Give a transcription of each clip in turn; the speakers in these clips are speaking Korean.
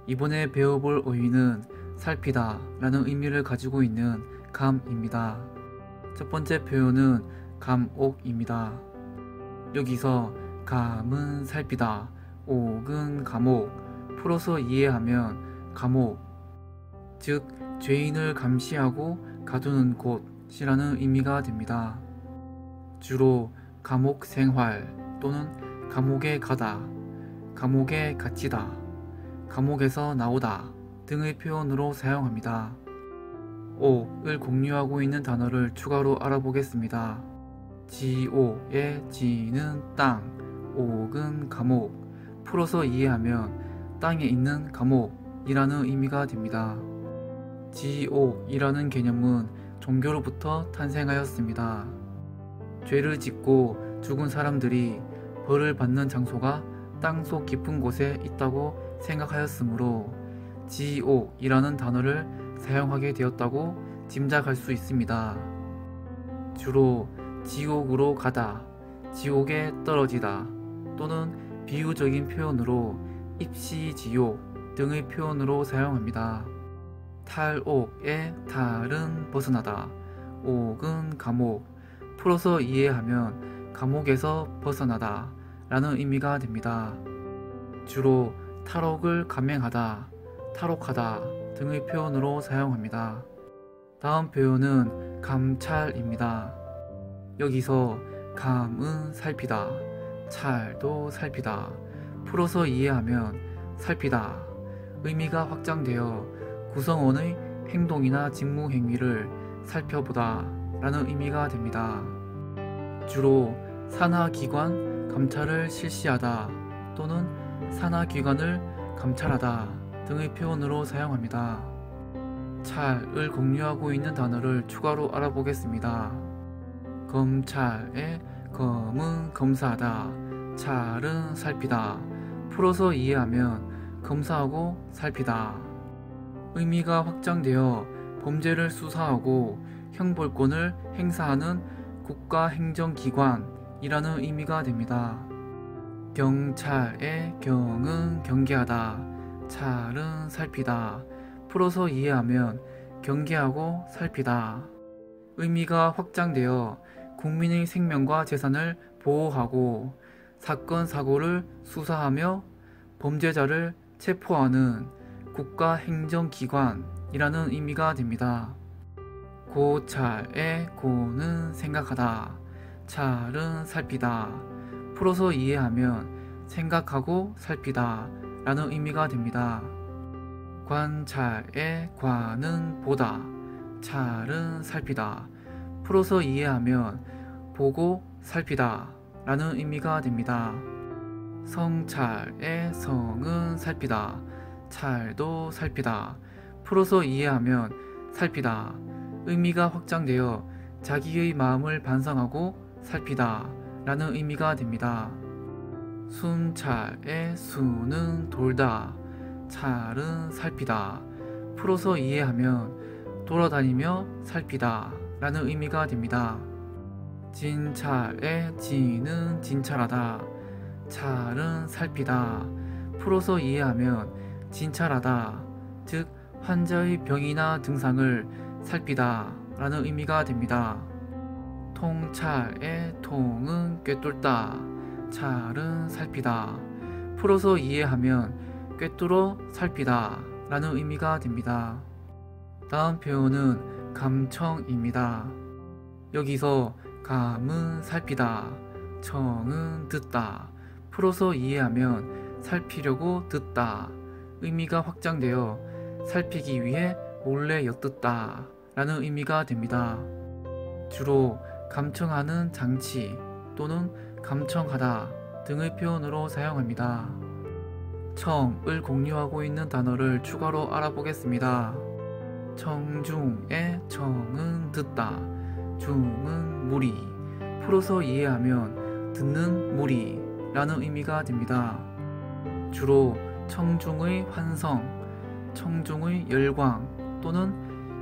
이번에 배워볼 어휘는 살피다 라는 의미를 가지고 있는 감입니다. 첫 번째 표현은 감옥입니다. 여기서 감은 살피다, 옥은 감옥, 풀어서 이해하면 감옥, 즉 죄인을 감시하고 가두는 곳이라는 의미가 됩니다. 주로 감옥 생활 또는 감옥에 가다, 감옥에 갇히다, 감옥에서 나오다 등의 표현으로 사용합니다. 옥을 공유하고 있는 단어를 추가로 알아보겠습니다. 지옥의 지는 땅, 옥은 감옥, 풀어서 이해하면 땅에 있는 감옥이라는 의미가 됩니다. 지옥이라는 개념은 종교로부터 탄생하였습니다. 죄를 짓고 죽은 사람들이 벌을 받는 장소가 땅속 깊은 곳에 있다고 생각하였으므로 지옥이라는 단어를 사용하게 되었다고 짐작할 수 있습니다. 주로 지옥으로 가다, 지옥에 떨어지다 또는 비유적인 표현으로 입시지옥 등의 표현으로 사용합니다. 탈옥의 탈은 벗어나다, 옥은 감옥, 풀어서 이해하면 감옥에서 벗어나다 라는 의미가 됩니다. 주로 탈옥을 감행하다, 탈옥하다 등의 표현으로 사용합니다. 다음 표현은 감찰입니다. 여기서 감은 살피다, 찰도 살피다, 풀어서 이해하면 살피다 의미가 확장되어 구성원의 행동이나 직무 행위를 살펴보다 라는 의미가 됩니다. 주로 산하기관 감찰을 실시하다 또는 산하기관을 감찰하다 등의 표현으로 사용합니다. 찰을 공유하고 있는 단어를 추가로 알아보겠습니다. 검찰의 검은 검사하다, 찰은 살피다, 풀어서 이해하면 검사하고 살피다 의미가 확장되어 범죄를 수사하고 형벌권을 행사하는 국가행정기관이라는 의미가 됩니다. 경찰의 경은 경계하다, 찰은 살피다, 풀어서 이해하면 경계하고 살피다 의미가 확장되어 국민의 생명과 재산을 보호하고 사건 사고를 수사하며 범죄자를 체포하는 국가행정기관이라는 의미가 됩니다. 고찰의 고는 생각하다, 찰은 살피다, 풀어서 이해하면 생각하고 살피다 라는 의미가 됩니다. 관찰의 관은 보다, 찰은 살피다, 풀어서 이해하면 보고 살피다 라는 의미가 됩니다. 성찰의 성은 살피다, 찰도 살피다, 풀어서 이해하면 살피다 의미가 확장되어 자기의 마음을 반성하고 살피다 라는 의미가 됩니다. 순찰의 순은 돌다, 찰은 살피다, 풀어서 이해하면 돌아다니며 살피다 라는 의미가 됩니다. 진찰의 진은 진찰하다, 찰은 살피다, 풀어서 이해하면 진찰하다, 즉 환자의 병이나 증상을 살피다 라는 의미가 됩니다. 통찰의 통은 꿰뚫다, 찰은 살피다, 풀어서 이해하면 꿰뚫어 살피다 라는 의미가 됩니다. 다음 표현은 감청입니다. 여기서 감은 살피다, 청은 듣다, 풀어서 이해하면 살피려고 듣다 의미가 확장되어 살피기 위해 몰래 엿듣다 라는 의미가 됩니다. 주로 감청하는 장치 또는 감청하다 등의 표현으로 사용합니다. 청을 공유하고 있는 단어를 추가로 알아보겠습니다. 청중의 청은 듣다, 중은 무리, 풀어서 이해하면 듣는 무리 라는 의미가 됩니다. 주로 청중의 환성, 청중의 열광 또는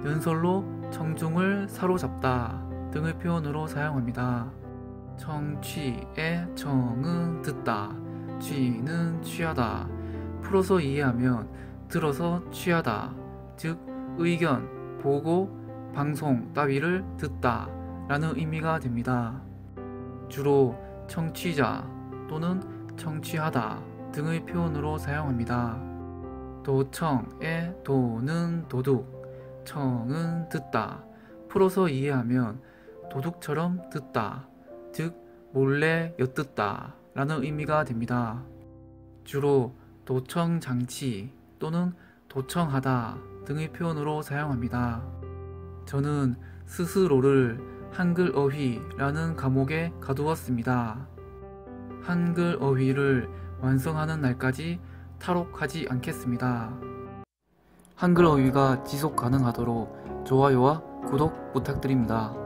연설로 청중을 사로잡다 등의 표현으로 사용합니다. 청취의 청은 듣다, 취는 취하다, 풀어서 이해하면 들어서 취하다, 즉 의견, 보고, 방송 따위를 듣다 라는 의미가 됩니다. 주로 청취자 또는 청취하다 등의 표현으로 사용합니다. 도청의 도는 도둑, 청은 듣다, 풀어서 이해하면 도둑처럼 듣다, 즉 몰래 엿듣다 라는 의미가 됩니다. 주로 도청장치 또는 도청하다 등의 표현으로 사용합니다. 저는 스스로를 한글 어휘라는 과목에 가두었습니다. 한글 어휘를 완성하는 날까지 탈옥하지 않겠습니다. 한글 어휘가 지속 가능하도록 좋아요와 구독 부탁드립니다.